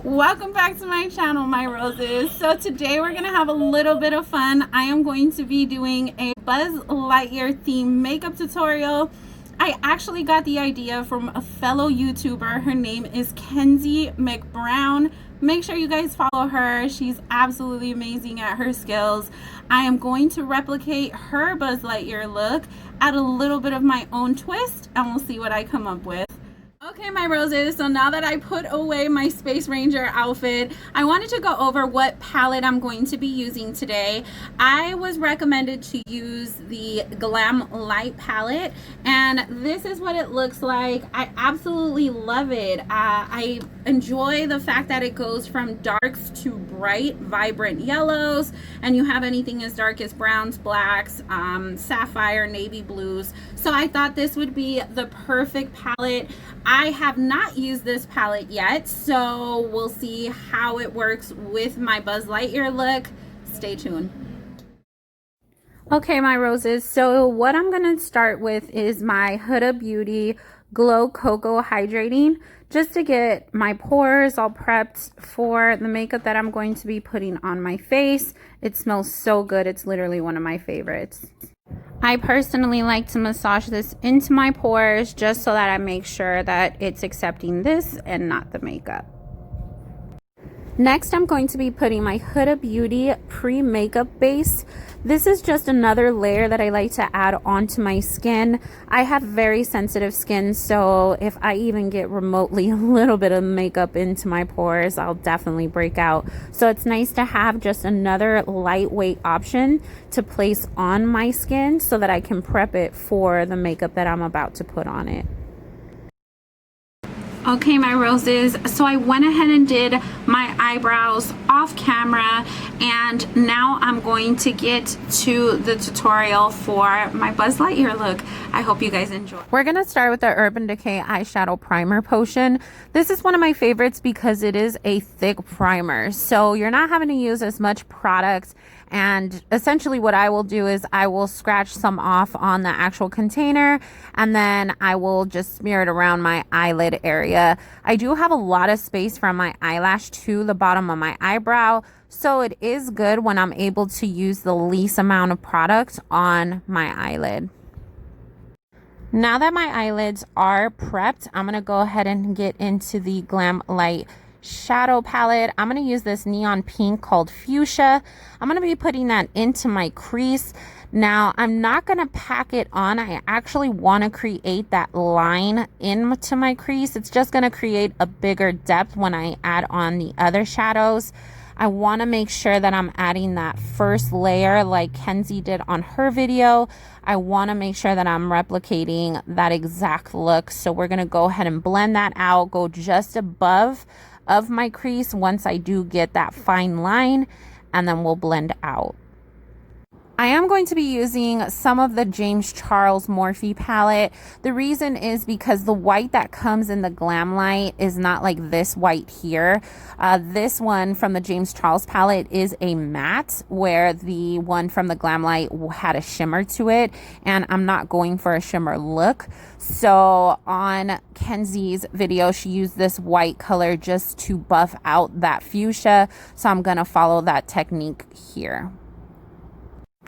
Welcome back to my channel, my roses. So today we're gonna have a little bit of fun. I am going to be doing a Buzz Lightyear themed makeup tutorial. I actually got the idea from a fellow YouTuber. Her name is Kenzie McBrown. Make sure you guys follow her. She's absolutely amazing at her skills. I am going to replicate her Buzz Lightyear look, add a little bit of my own twist, and we'll see what I come up with. Okay, my roses, so now that I put away my Space Ranger outfit, I wanted to go over what palette I'm going to be using today. I was recommended to use the Glam Light palette, and this is what it looks like. I absolutely love it. I enjoy the fact that it goes from darks to bright, vibrant yellows, and you have anything as dark as browns, blacks, sapphire, navy blues. So I thought this would be the perfect palette. I have not used this palette yet, so we'll see how it works with my Buzz Lightyear look. Stay tuned. Okay, my roses, so what I'm going to start with is my Huda Beauty Glow Cocoa Hydrating, just to get my pores all prepped for the makeup that I'm going to be putting on my face. It smells so good. It's literally one of my favorites. I personally like to massage this into my pores just so that I make sure that it's accepting this and not the makeup. Next, I'm going to be putting my Huda Beauty pre-makeup base. This is just another layer that I like to add onto my skin. I have very sensitive skin, so if I even get remotely a little bit of makeup into my pores, I'll definitely break out. So it's nice to have just another lightweight option to place on my skin so that I can prep it for the makeup that I'm about to put on it. Okay, my roses, so I went ahead and did my eyebrows off camera, and now I'm going to get to the tutorial for my Buzz Lightyear look. I hope you guys enjoy. We're going to start with the Urban Decay eyeshadow primer potion. This is one of my favorites because it is a thick primer, so you're not having to use as much product. And essentially what I will do is I will scratch some off on the actual container, and then I will just smear it around my eyelid area. I do have a lot of space from my eyelash to the bottom of my eyebrow, so it is good when I'm able to use the least amount of product on my eyelid. Now that my eyelids are prepped, I'm going to go ahead and get into the Glam Light shadow palette. I'm going to use this neon pink called Fuchsia. I'm going to be putting that into my crease. Now, I'm not going to pack it on. I actually want to create that line into my crease. It's just going to create a bigger depth when I add on the other shadows. I want to make sure that I'm adding that first layer like Kenzie did on her video. I want to make sure that I'm replicating that exact look. So we're going to go ahead and blend that out, go just above of my crease once I do get that fine line, and then we'll blend out. I am going to be using some of the James Charles Morphe palette. The reason is because the white that comes in the Glam Light is not like this white here. This one from the James Charles palette is a matte, where the one from the Glam Light had a shimmer to it, and I'm not going for a shimmer look. So on Kenzie's video, she used this white color just to buff out that fuchsia. So I'm going to follow that technique here.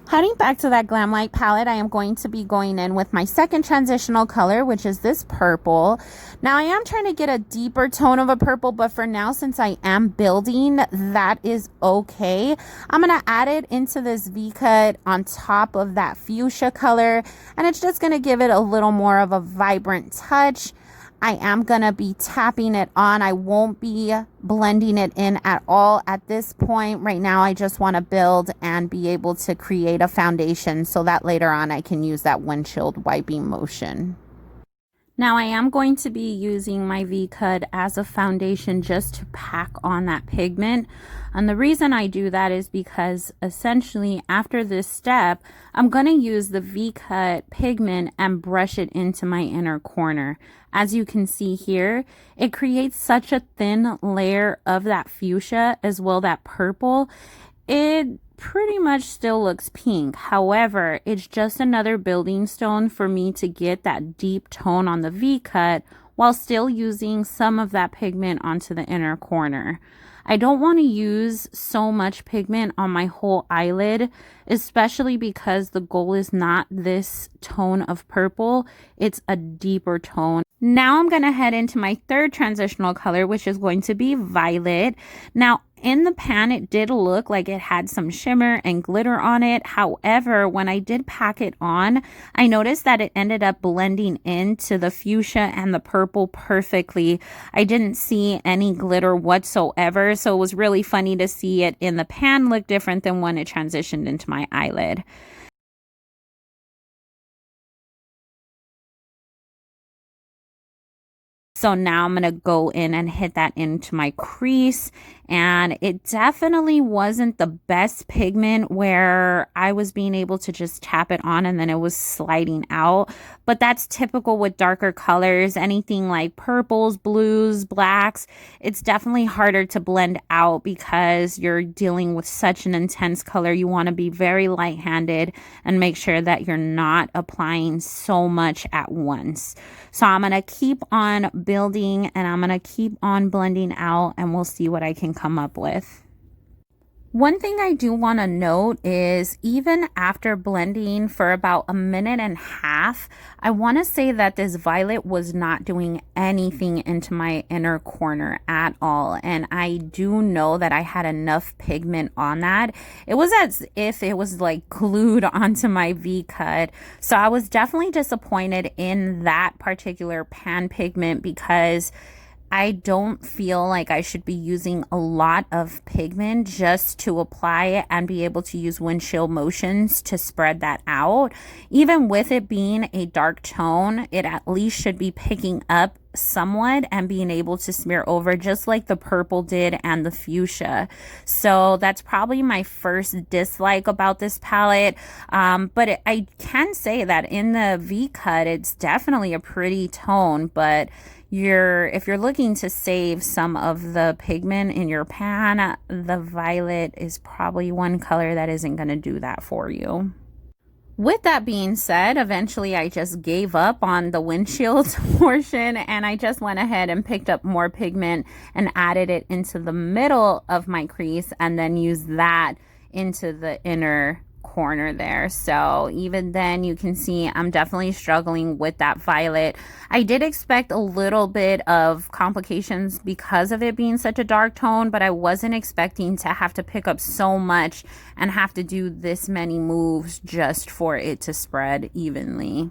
Heading back to that Glam Light palette, I am going to be going in with my second transitional color, which is this purple. Now, I am trying to get a deeper tone of a purple, but for now, since I am building, that is okay. I'm going to add it into this V-cut on top of that fuchsia color, and it's just going to give it a little more of a vibrant touch. I am going to be tapping it on. I won't be blending it in at all at this point. Right now, I just want to build and be able to create a foundation so that later on I can use that windshield wiping motion. Now, I am going to be using my V-cut as a foundation just to pack on that pigment. And the reason I do that is because essentially after this step, I'm going to use the V-cut pigment and brush it into my inner corner. As you can see here, it creates such a thin layer of that fuchsia as well that purple. It pretty much still looks pink. However, it's just another building stone for me to get that deep tone on the V-cut while still using some of that pigment onto the inner corner. I don't want to use so much pigment on my whole eyelid, especially because the goal is not this tone of purple. It's a deeper tone. Now I'm going to head into my third transitional color, which is going to be violet. Now, in the pan, it did look like it had some shimmer and glitter on it. However, when I did pack it on, I noticed that it ended up blending into the fuchsia and the purple perfectly. I didn't see any glitter whatsoever, so it was really funny to see it in the pan look different than when it transitioned into my eyelid. So now I'm going to go in and hit that into my crease. And it definitely wasn't the best pigment where I was being able to just tap it on and then it was sliding out. But that's typical with darker colors, anything like purples, blues, blacks. It's definitely harder to blend out because you're dealing with such an intense color. You want to be very light-handed and make sure that you're not applying so much at once. So I'm going to keep on building and I'm going to keep on blending out and we'll see what I can come up with. One thing I do want to note is even after blending for about a minute and a half, I want to say that this violet was not doing anything into my inner corner at all. And I do know that I had enough pigment on that. It was as if it was like glued onto my V-cut. So I was definitely disappointed in that particular pan pigment because I don't feel like I should be using a lot of pigment just to apply it and be able to use windshield motions to spread that out. Even with it being a dark tone, it at least should be picking up somewhat and being able to smear over just like the purple did and the fuchsia. So that's probably my first dislike about this palette. But I can say that in the V-cut, it's definitely a pretty tone, but if you're looking to save some of the pigment in your pan, the violet is probably one color that isn't going to do that for you. With that being said, eventually I just gave up on the windshield portion and I just went ahead and picked up more pigment and added it into the middle of my crease and then used that into the inner corner there. So even then you can see I'm definitely struggling with that violet. I did expect a little bit of complications because of it being such a dark tone, but I wasn't expecting to have to pick up so much and have to do this many moves just for it to spread evenly.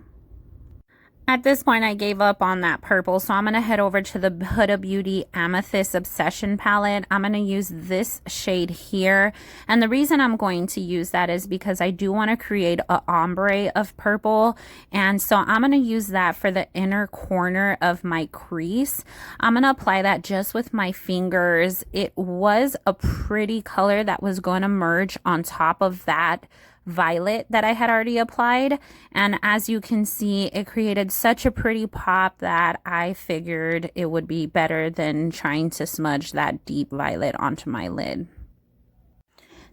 At this point, I gave up on that purple, so I'm going to head over to the Huda Beauty Amethyst Obsession palette. I'm going to use this shade here, and the reason I'm going to use that is because I do want to create an ombre of purple, and so I'm going to use that for the inner corner of my crease. I'm going to apply that just with my fingers. It was a pretty color that was going to merge on top of that violet that I had already applied, and as you can see, it created such a pretty pop that I figured it would be better than trying to smudge that deep violet onto my lid.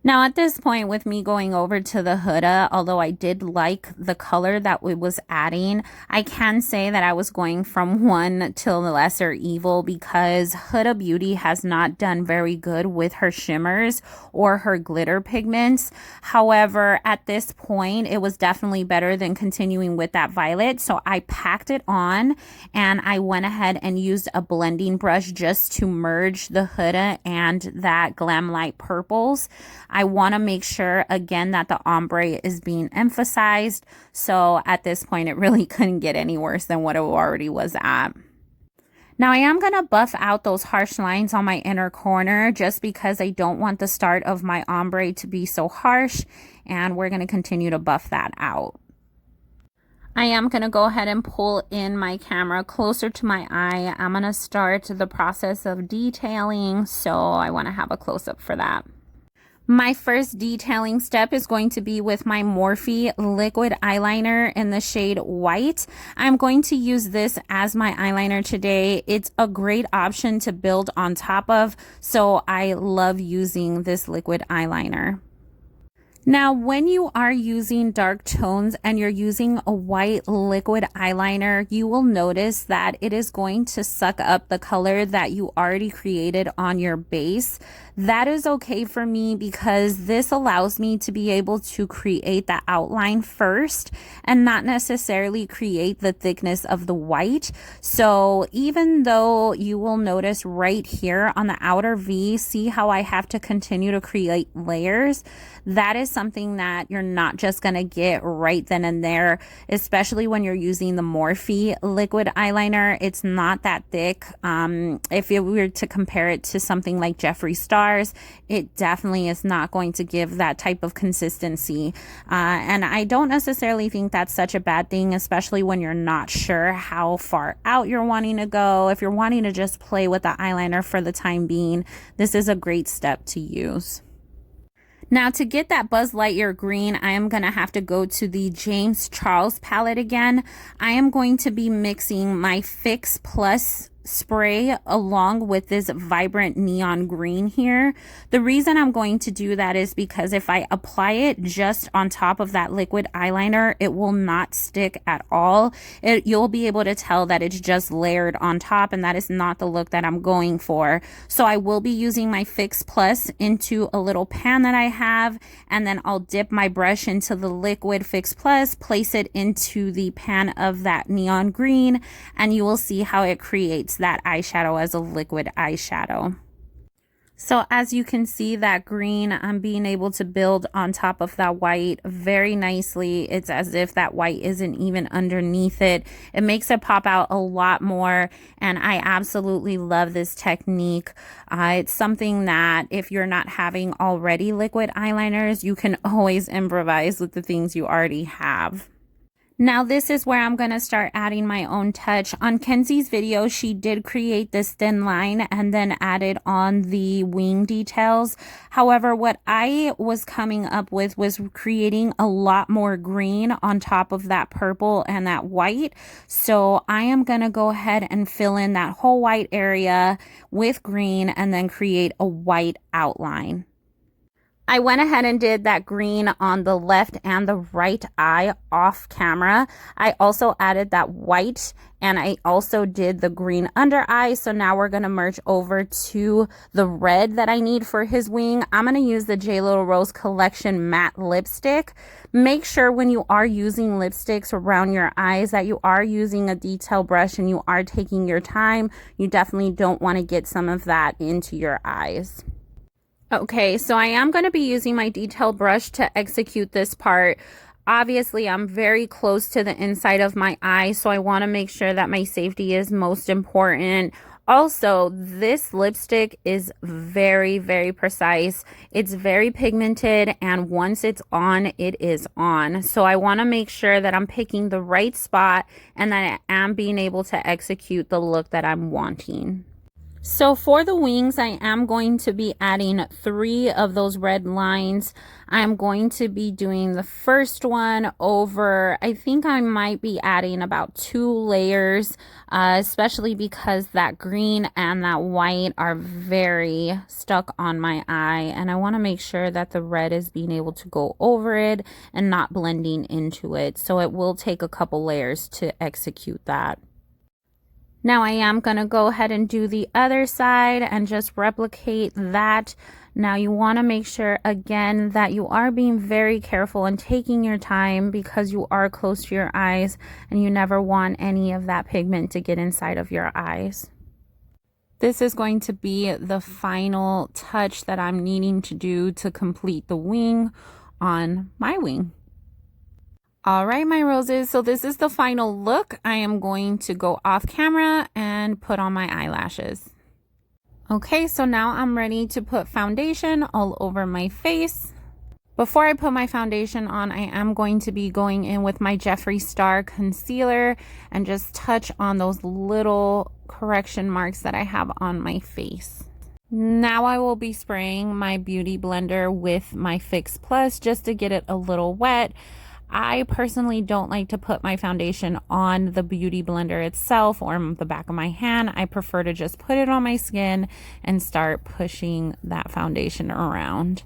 Now at this point, with me going over to the Huda, although I did like the color that it was adding, I can say that I was going from one to the lesser evil because Huda Beauty has not done very good with her shimmers or her glitter pigments. However, at this point, it was definitely better than continuing with that violet. So I packed it on and I went ahead and used a blending brush just to merge the Huda and that Glam Light Purples. I want to make sure again that the ombre is being emphasized. So at this point, it really couldn't get any worse than what it already was at. Now I am going to buff out those harsh lines on my inner corner just because I don't want the start of my ombre to be so harsh, and we're going to continue to buff that out. I am going to go ahead and pull in my camera closer to my eye. I'm going to start the process of detailing, so I want to have a close-up for that. My first detailing step is going to be with my Morphe liquid eyeliner in the shade White. I'm going to use this as my eyeliner today. It's a great option to build on top of, so I love using this liquid eyeliner. Now, when you are using dark tones and you're using a white liquid eyeliner, you will notice that it is going to suck up the color that you already created on your base. That is okay for me because this allows me to be able to create the outline first and not necessarily create the thickness of the white. So even though you will notice right here on the outer V, see how I have to continue to create layers? That is something that you're not just going to get right then and there, especially when you're using the Morphe liquid eyeliner. It's not that thick. If we were to compare it to something like Jeffree Star's, it definitely is not going to give that type of consistency. And I don't necessarily think that's such a bad thing, especially when you're not sure how far out you're wanting to go. If you're wanting to just play with the eyeliner for the time being, this is a great step to use. Now, to get that Buzz Lightyear green, I am going to have to go to the James Charles palette again. I am going to be mixing my Fix Plus spray along with this vibrant neon green here. The reason I'm going to do that is because if I apply it just on top of that liquid eyeliner, it will not stick at all. You'll be able to tell that it's just layered on top, and that is not the look that I'm going for. So I will be using my Fix Plus into a little pan that I have, and then I'll dip my brush into the liquid Fix Plus, place it into the pan of that neon green, and you will see how it creates that eyeshadow as a liquid eyeshadow. So as you can see, that green, I'm being able to build on top of that white very nicely. It's as if that white isn't even underneath it. It makes it pop out a lot more, and I absolutely love this technique. It's something that if you're not having already liquid eyeliners, you can always improvise with the things you already have. Now this is where I'm going to start adding my own touch. On Kenzie's video, she did create this thin line and then added on the wing details. However, what I was coming up with was creating a lot more green on top of that purple and that white. So I am going to go ahead and fill in that whole white area with green and then create a white outline. I went ahead and did that green on the left and the right eye off camera. I also added that white, and I also did the green under eye. So now we're going to merge over to the red that I need for his wing. I'm going to use the JayLiIRose Collection matte lipstick. Make sure when you are using lipsticks around your eyes that you are using a detail brush and you are taking your time. You definitely don't want to get some of that into your eyes. Okay, so I am going to be using my detail brush to execute this part. Obviously, I'm very close to the inside of my eye, so I want to make sure that my safety is most important. Also, this lipstick is very, very precise. It's very pigmented, and once it's on, it is on. So I want to make sure that I'm picking the right spot and that I am being able to execute the look that I'm wanting. So for the wings, I am going to be adding 3 of those red lines. I'm going to be doing the first one over, I think I might be adding about 2 layers, especially because that green and that white are very stuck on my eye. And I want to make sure that the red is being able to go over it and not blending into it. So it will take a couple layers to execute that. Now I am going to go ahead and do the other side and just replicate that. Now you want to make sure again that you are being very careful and taking your time because you are close to your eyes and you never want any of that pigment to get inside of your eyes. This is going to be the final touch that I'm needing to do to complete the wing on my wing. All right, my roses, so this is the final look. I am going to go off camera and put on my eyelashes. Okay, so now I'm ready to put foundation all over my face. Before I put my foundation on, I am going to be going in with my Jeffree Star concealer and just touch on those little correction marks that I have on my face. Now I will be spraying my beauty blender with my Fix Plus just to get it a little wet. I personally don't like to put my foundation on the beauty blender itself or the back of my hand. I prefer to just put it on my skin and start pushing that foundation around.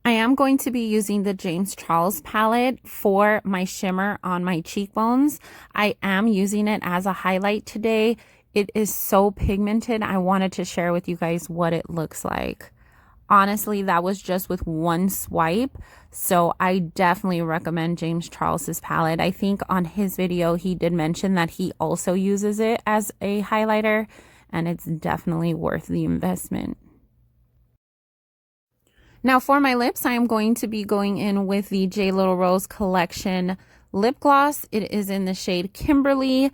I am going to be using the James Charles palette for my shimmer on my cheekbones. I am using it as a highlight today. It is so pigmented. I wanted to share with you guys what it looks like. Honestly, that was just with one swipe. So I definitely recommend James Charles's palette. I think on his video, he did mention that he also uses it as a highlighter, and it's definitely worth the investment. Now for my lips, I am going to be going in with the JayLiIRose Collection lip gloss. It is in the shade Kimberly.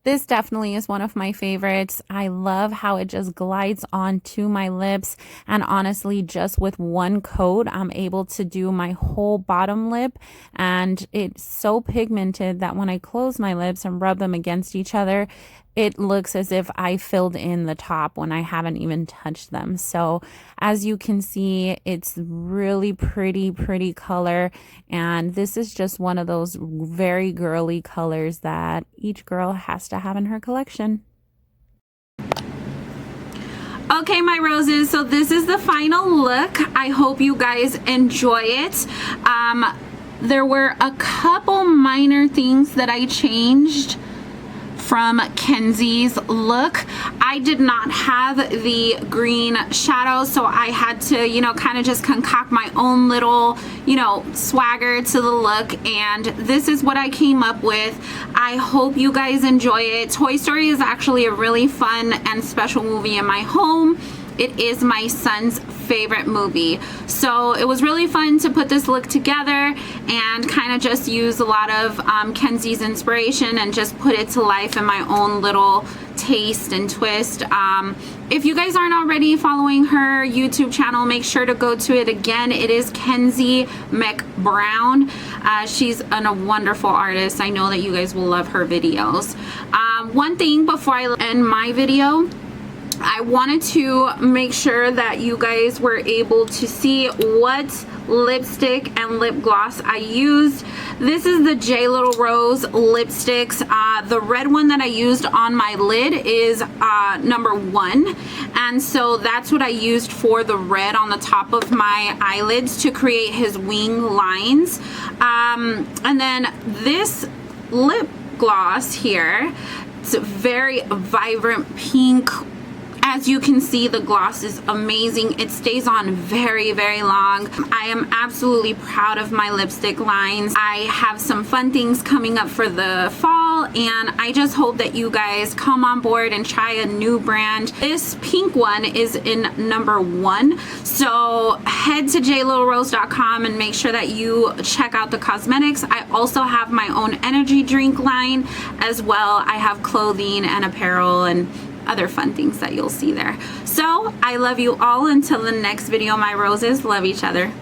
This definitely is one of my favorites. I love how it just glides onto my lips, and honestly, just with one coat, I'm able to do my whole bottom lip, and it's so pigmented that when I close my lips and rub them against each other, it looks as if I filled in the top when I haven't even touched them. So as you can see, it's really pretty color. And this is just one of those very girly colors that each girl has to have in her collection. Okay, my roses, so this is the final look. I hope you guys enjoy it. There were a couple minor things that I changed from Kenzie's look. I did not have the green shadow, so I had to, you know, kind of just concoct my own little, you know, swagger to the look, and this is what I came up with. I hope you guys enjoy it. Toy Story is actually a really fun and special movie in my home. It is my son's favorite movie. So it was really fun to put this look together and kind of just use a lot of Kenzie's inspiration and just put it to life in my own little taste and twist. If you guys aren't already following her YouTube channel, make sure to go to it. Again, it is Kenzie McBrown. She's a wonderful artist. I know that you guys will love her videos. One thing before I end my video, I wanted to make sure that you guys were able to see what lipstick and lip gloss I used. This is the JayLiIRose lipsticks. The red one that I used on my lid is number 1, and so that's what I used for the red on the top of my eyelids to create his wing lines. And then this lip gloss here, it's a very vibrant pink. As you can see, the gloss is amazing. It stays on very long. I am absolutely proud of my lipstick lines. I have some fun things coming up for the fall, and I just hope that you guys come on board and try a new brand. This pink one is in number 1, so head to JayLiIRose.com and make sure that you check out the cosmetics. I also have my own energy drink line as well. I have clothing and apparel and other fun things that you'll see there. So I love you all. Until the next video, my roses. Love each other.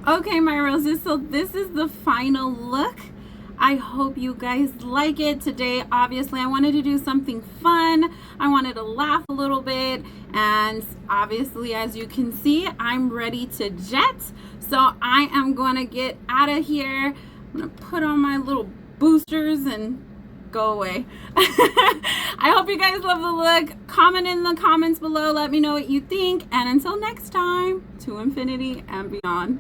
Okay, my roses, so this is the final look. I hope you guys like it. Today, obviously, I wanted to do something fun. I wanted to laugh a little bit, and obviously, as you can see, I'm ready to jet. So I am gonna get out of here. I'm gonna put on my little boosters and go away. I hope you guys love the look. Comment in the comments below. Let me know what you think. And until next time, to infinity and beyond.